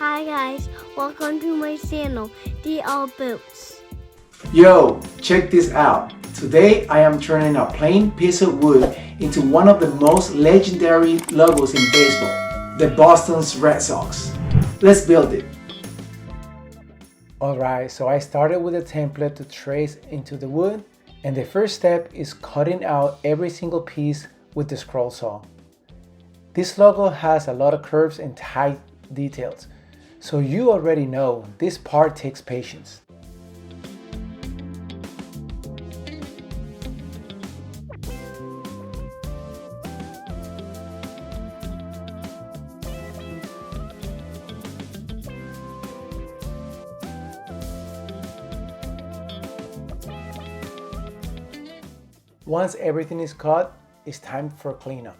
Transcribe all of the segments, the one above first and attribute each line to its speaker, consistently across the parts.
Speaker 1: Hi guys, welcome to my channel, DR Boots.
Speaker 2: Yo, check this out. Today I am turning a plain piece of wood into one of the most legendary logos in baseball, the Boston Red Sox. Let's build it. Alright, so I started with a template to trace into the wood, and the first step is cutting out every single piece with the scroll saw. This logo has a lot of curves and tight details, so you already know this part takes patience. Once everything is cut, it's time for cleanup.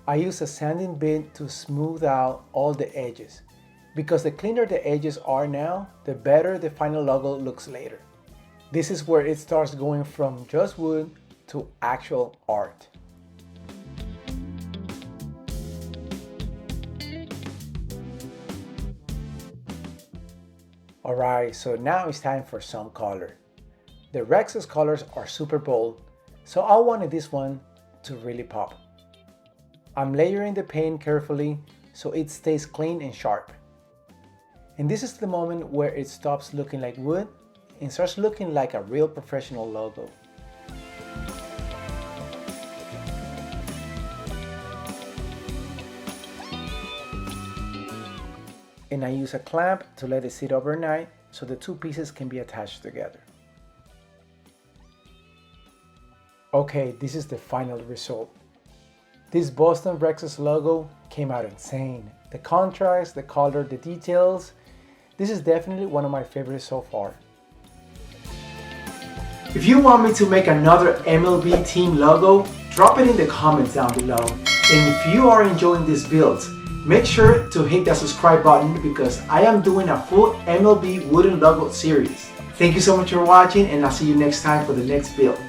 Speaker 2: I use a sanding bit to smooth out all the edges, because the cleaner the edges are now, the better the final logo looks later. This is where it starts going from just wood to actual art. Alright, so now it's time for some color. The Red Sox colors are super bold, so I wanted this one to really pop. I'm layering the paint carefully so it stays clean and sharp. And this is the moment where it stops looking like wood and starts looking like a real professional logo. And I use a clamp to let it sit overnight so the two pieces can be attached together. Okay, this is the final result. This Boston Red Sox logo came out insane. The contrast, the color, the details. This is definitely one of my favorites so far. If you want me to make another MLB team logo, drop it in the comments down below. And if you are enjoying these builds, make sure to hit that subscribe button because I am doing a full MLB Wooden Logo Series. Thank you so much for watching, and I'll see you next time for the next build.